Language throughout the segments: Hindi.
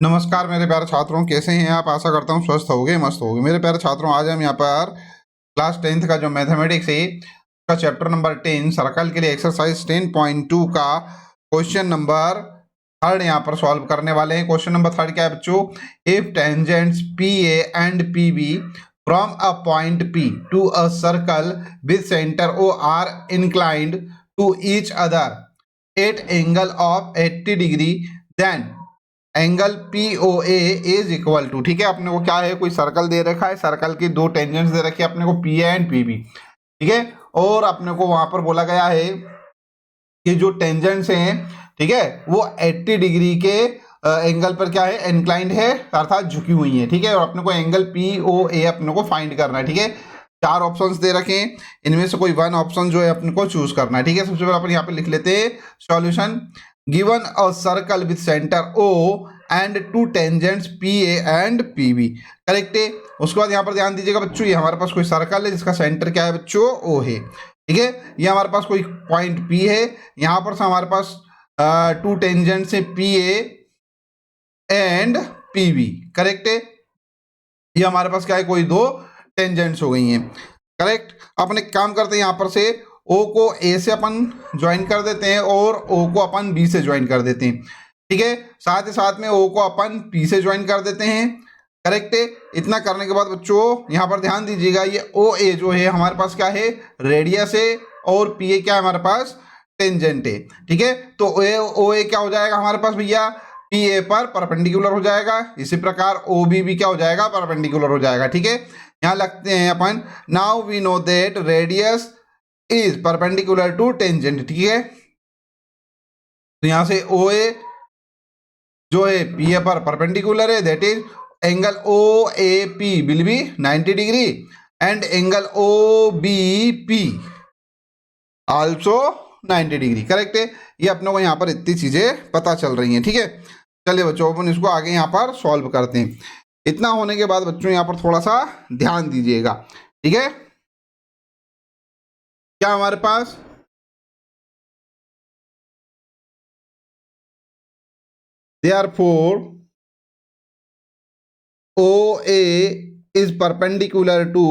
नमस्कार मेरे प्यारे छात्रों, कैसे हैं आप। आशा करता हूँ स्वस्थ होगे, मस्त होगे। मेरे प्यारे छात्रों, आज हम यहाँ पर क्लास 10th का जो मैथमेटिक्स है का चैप्टर नंबर 10 सर्कल के लिए एक्सरसाइज 10.2 का क्वेश्चन नंबर थर्ड यहाँ पर सॉल्व करने वाले हैं। क्वेश्चन नंबर थर्ड क्या है बच्चों? If tangents P A and P B from a point P to a circle with centre O are inclined to each other at angle of 80 degree, then angle P O A is equal to. ठीक है, अपने को क्या है, कोई सर्कल दे रखा है, सर्कल की दो टेंजेंट्स दे रखी है अपने को, P A and P B. ठीक है, और अपने को वहां पर बोला गया है कि जो टेंजेंट्स हैं, ठीक है, वो 80 डिग्री के एंगल पर क्या है, इंक्लाइंड है, अर्थात झुकी हुई है। ठीक है, और अपने को एंगल पी ओ ए अपने को फाइंड करना है। ठीक है, चार ऑप्शंस दे रखे हैं, इनमें से कोई वन ऑप्शन जो है अपने को चूज करना है। ठीक है, सबसे पहले अपन यहाँ पे लिख लेते हैं solution. Given a circle with centre O and two tangents P A and P B. Correct है। उसके बाद यहाँ पर ध्यान दीजिएगा बच्चों, ये हमारे पास कोई सर्कल है जिसका सेंटर क्या है बच्चों, ओ है। ठीक है, ये हमारे पास कोई पॉइंट पी है, यहाँ पर से हमारे पास टू टेंजेंट्स है P A and P B. Correct है, ये हमारे पास क्या है, कोई दो टेंजेंट्स हो गई हैं। करेक्ट, अपन एक काम करते हैं, यहाँ पर से ओ को ए से अपन ज्वाइन कर देते हैं और ओ को अपन बी से ज्वाइन कर देते हैं। ठीक है, साथ ही साथ में ओ को अपन पी से ज्वाइन कर देते हैं। करेक्ट है, इतना करने के बाद बच्चों यहाँ पर ध्यान दीजिएगा, ये ओ ए जो है हमारे पास क्या है, रेडियस है, और पी ए क्या है हमारे पास, टेंजेंट है। ठीक है, तो ओ ए क्या हो जाएगा हमारे पास भैया, पी ए पर परपेंडिकुलर हो जाएगा। इसी प्रकार ओ बी भी क्या हो जाएगा, परपेंडिकुलर हो जाएगा। ठीक है, यहाँ लगते हैं अपन, now we know that radius is perpendicular to tangent. ठीक है, तो यहाँ से ओ ए जो है पी ए पर परपेंडिकुलर है, that is angle O A P will be 90 degree and angle O B P also 90 degree. Correct है, ये अपने को यहाँ पर इतनी चीजें पता चल रही हैं। ठीक है, चलिए बच्चों अपन इसको आगे यहाँ पर सॉल्व करते हैं। इतना होने के बाद बच्चों यहाँ पर थोड़ा सा ध्यान दीजिएगा। ठीक है, क्या हमारे पास therefore OA is perpendicular to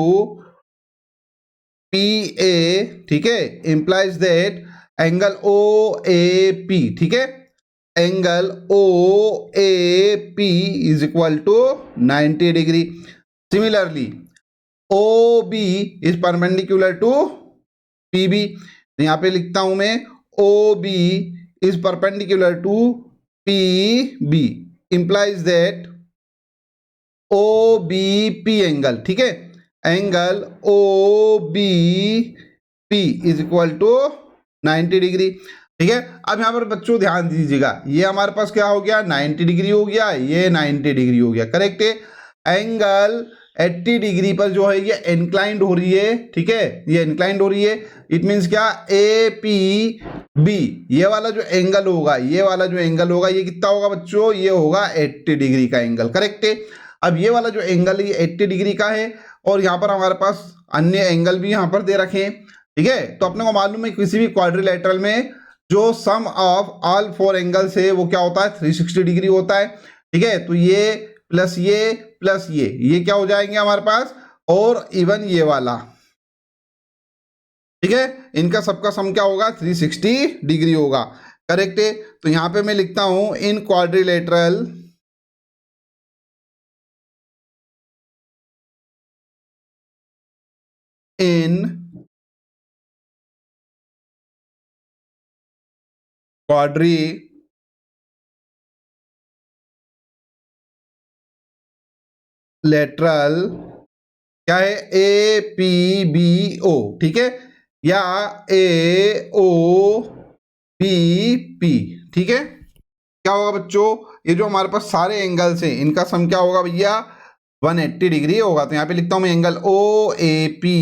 PA, ठीक है, implies that एंगल OAP, ठीक है, angle OAP is equal to 90 degree. Similarly OB is perpendicular to PB, तो यहाँ पे लिखता हूं मैं OB is perpendicular to PB implies that OBP angle, ठीक है, angle OBP is equal to 90 degree. ठीक है, अब यहाँ पर बच्चों ध्यान दीजिएगा, ये हमारे पास क्या हो गया, 90 डिग्री हो गया, ये 90 डिग्री हो गया। करेक्ट है, एंगल 80 डिग्री पर जो है ये इंक्लाइंड हो रही है। ठीक है, ये इंक्लाइंड हो रही है, इट मीन्स क्या, ए पी बी, ये वाला जो एंगल होगा, ये वाला जो एंगल होगा, ये कितना होगा बच्चों, ये होगा 80 डिग्री का एंगल। करेक्ट है, अब ये वाला जो एंगल है ये 80 डिग्री का है, और यहाँ पर हमारे पास अन्य एंगल भी यहाँ पर दे रखे हैं। ठीक है, तो अपने को मालूम है किसी भी क्वाड्रिलेटरल में जो सम ऑफ ऑल फोर एंगल्स है वो क्या होता है, 360 डिग्री होता है। ठीक है, तो ये प्लस ये क्या हो जाएंगे हमारे पास, और इवन ये वाला। ठीक है, इनका सबका सम क्या होगा, 360 डिग्री होगा। करेक्ट है, तो यहां पे मैं लिखता हूं इन क्वाड्रिलेटरल इन क्वाड्रिलेटरल क्या है, ए पी बी ओ, ठीक है, या ए ओ बी पी। ठीक है, क्या होगा बच्चों, ये जो हमारे पास सारे एंगल्स हैं इनका सम क्या होगा भैया, 180 डिग्री होगा। तो यहां पे लिखता हूं मैं angle O A P,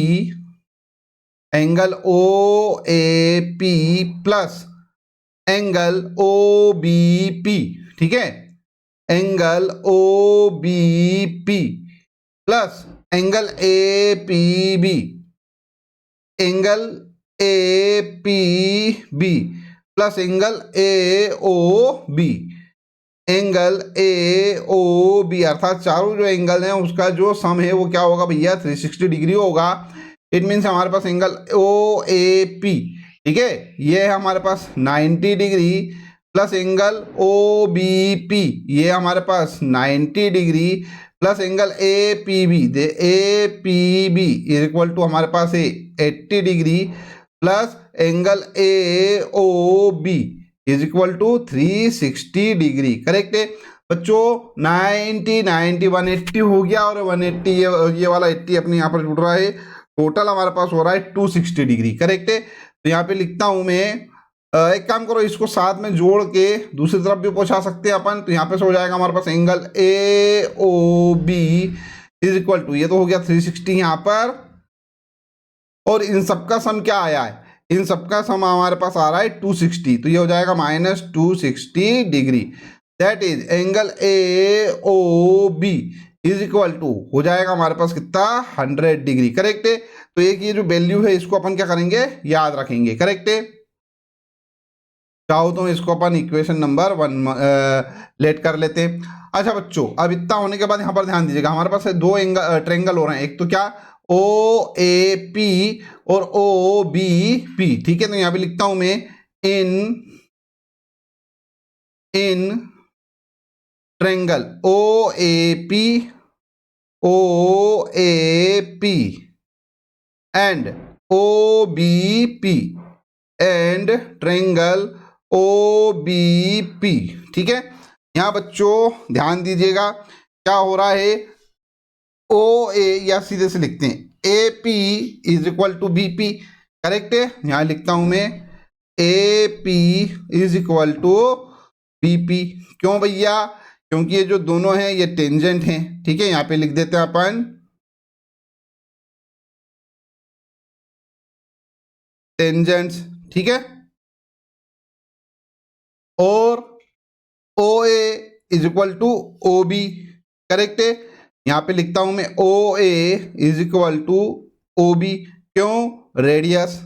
angle O A P plus angle O B P. ठीक है, angle O B P plus angle A P B, angle A P B plus angle A O B. Angle A O B, अर्थात चारों जो एंगल हैं उसका जो सम है वो क्या होगा भैया 360 डिग्री होगा। इट मीन्स हमारे पास एंगल ओ ए पी, ठीक है, ये है हमारे पास 90 degree plus angle O B P, ये हमारे पास 90 degree plus angle A P B, A P B is equal to हमारे पास है 80 degree plus angle A O B is equal to 360 degree. Correct है बच्चों, 90 90 180 हो गया और 180 ये वाला 80 अपने यहाँ पर जुड़ रहा है, टोटल हमारे पास हो रहा है 260 डिग्री। करेक्ट है, तो यहाँ पे लिखता हूं मैं, एक काम करो इसको साथ में जोड़ के दूसरी तरफ भी पहुंचा सकते हैं अपन, तो यहाँ पे से हो जाएगा हमारे पास angle A O B is equal to, ये तो हो गया 360 यहाँ पर, और इन सबका सम क्या आया है, इन सबका सम हमारे पास आ रहा है 260, तो ये हो जाएगा -260 degree. That is angle A O B is equal to हो जाएगा हमारे पास कितना 100 डिग्री। करेक्ट है, तो एक ये जो वैल्यू है इसको अपन क्या करेंगे, याद रखेंगे। करेक्ट है, चाहो तो इसको अपन इक्वेशन नंबर 1 लेट कर लेते हैं। अच्छा बच्चों, अब इतना होने के बाद यहाँ पर ध्यान दीजिएगा, हमारे पास दो ट्रेंगल हो रहे हैं, एक तो क्या ओ ए पी और ओ बी पी, ठीक है, तो यहाँ पे लिखता हूं मैं in triangle O A P and O B P and triangle O B P, ठीक है। यहाँ बच्चों ध्यान दीजिएगा क्या हो रहा है, ओ ए या सीधे से लिखते हैं A P is equal to B P. Correct है, यहाँ लिखता हूं मैं A P is equal to B P. क्यों भैया, क्योंकि ये जो दोनों हैं ये टेंजेंट हैं, ठीक है, यहाँ पे लिख देते हैं अपन टेंजेंट्स, ठीक है, और O A is equal to O B. Correct है, यहां पे लिखता हूं मैं O A is equal to O B, क्यों, रेडियस।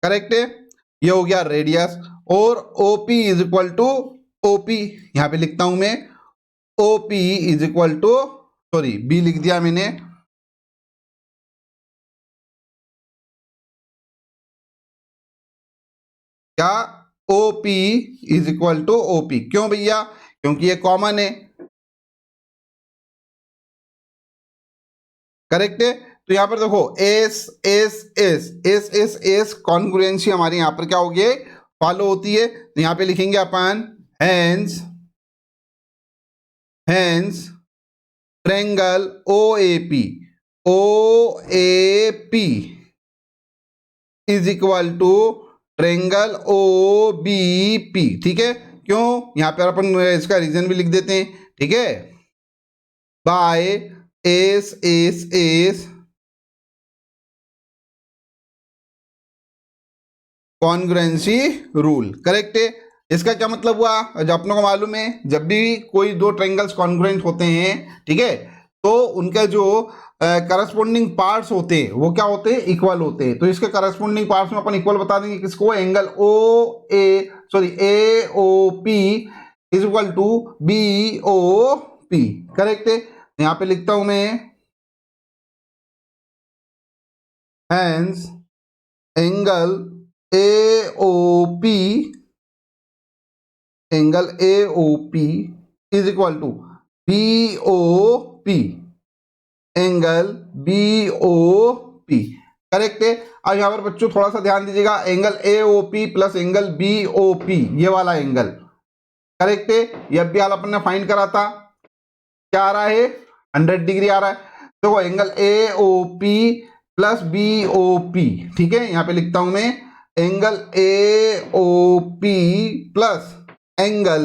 करेक्ट है, ये हो गया रेडियस, और OP is equal to OP, यहां पे लिखता हूं मैं OP is equal to, sorry B लिख दिया मैंने, क्या, OP is equal to OP. क्यों भैया, क्योंकि ये कॉमन है। करेक्ट है, तो यहां पर देखो S S S S S S congruency हमारी यहां पर क्या होगी, फॉलो होती है, तो यहां पे लिखेंगे अपन hence triangle O A P is equal to triangle O B P, ठीक है। क्यों, यहां पर अपन इसका रीजन भी लिख देते हैं, ठीक है, by S S S congruency rule. Correct है, इसका क्या मतलब हुआ, जब अपनों को मालूम है जब भी कोई दो ट्रायंगल्स कॉन्ग्रुएंट होते हैं, ठीक है, तो उनके जो करस्पॉन्डिंग पार्ट्स होते हैं वो क्या होते हैं, इक्वल होते हैं। तो इसके करस्पॉन्डिंग पार्ट्स में अपन इक्वल बता देंगे किसको, angle A O P is equal to B O P. Correct है, यहां पे लिखता हूं मैं hence angle A O P is equal to B O P angle B O P. Correct है, अब यहां पर बच्चों थोड़ा सा ध्यान दीजिएगा, angle A O P plus angle B O P, ये वाला एंगल। करेक्ट है, ये भी हाल अपन ने फाइंड करा था, क्या आ रहा है, 100 डिग्री आ रहा है। देखो angle A O P plus B O P, ठीक है, यहां पे लिखता हूं मैं angle A O P plus angle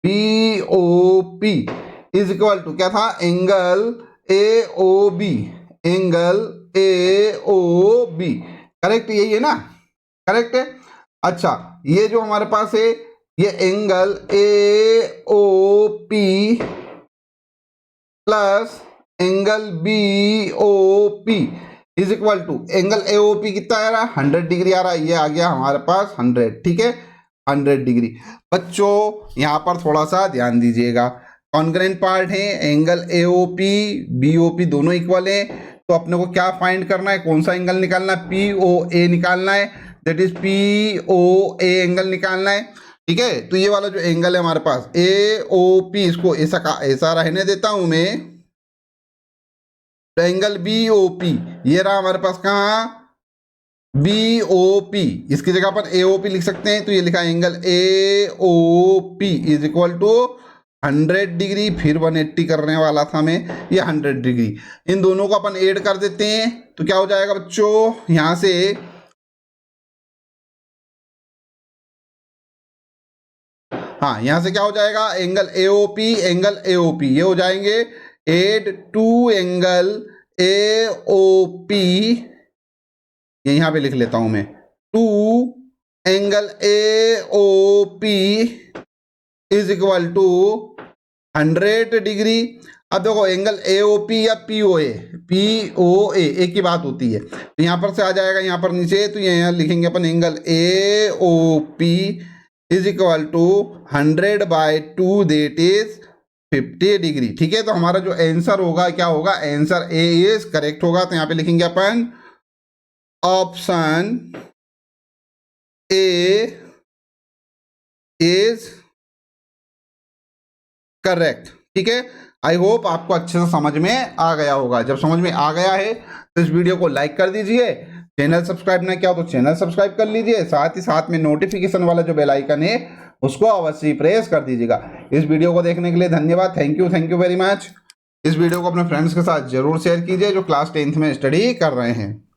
B O P is equal to क्या था, angle A O B correct, यही है ना। करेक्ट है, अच्छा ये जो हमारे पास है ये angle A O P plus angle B O P is equal to angle A O P कितना आ रहा है, 100 डिग्री आ रहा है, ये आ गया हमारे पास 100, ठीक है। 100 डिग्री। बच्चों यहाँ पर थोड़ा सा ध्यान दीजिएगा, कॉन्ग्रेंट पार्ट है, एंगल AOP BOP दोनों इक्वल है, तो अपने को क्या फाइंड करना है, कौन सा एंगल निकालना है, POA निकालना है, दैट इज POA एंगल निकालना है। ठीक है, तो ये वाला जो एंगल है हमारे पास AOP, इसको ऐसा रहने देता हूं मैं, तो एंगल BOP ये रहा हमारे पास, कहाँ BOP, इसकी जगह पर AOP लिख सकते हैं, तो ये लिखा angle AOP is equal to 100 degree, फिर 180 करने वाला था मैं, ये 100 डिग्री। इन दोनों को अपन ऐड कर देते हैं, तो क्या हो जाएगा बच्चों, यहां से हाँ, यहां से क्या हो जाएगा, एंगल एंगल AOP ये हो जाएंगे, एड टू एंगल AOP, ये यहां पे लिख लेता हूं मैं, two angle AOP is equal to 100 degree. अब देखो एंगल AOP या POA एक ही बात होती है, तो यहां पर से आ जाएगा यहाँ पर नीचे, तो ये यहाँ लिखेंगे अपन angle AOP is equal to 100/2 that is 50 degree. ठीक है, तो हमारा जो आंसर होगा क्या होगा, आंसर A इज करेक्ट होगा, तो यहां पे लिखेंगे अपन ऑप्शन A इज करेक्ट। ठीक है, आई होप आपको अच्छे से समझ में आ गया होगा। जब समझ में आ गया है तो इस वीडियो को लाइक कर दीजिए, चैनल सब्सक्राइब ना किया तो चैनल सब्सक्राइब कर लीजिए, साथ ही साथ में नोटिफिकेशन वाला जो बेल आइकन है उसको अवश्य प्रेस कर दीजिएगा। इस वीडियो को देखने के लिए धन्यवाद, थैंक यू वेरी मच। इस वीडियो को अपने फ्रेंड्स के साथ जरूर शेयर कीजिए जो क्लास 10th में स्टडी कर रहे हैं।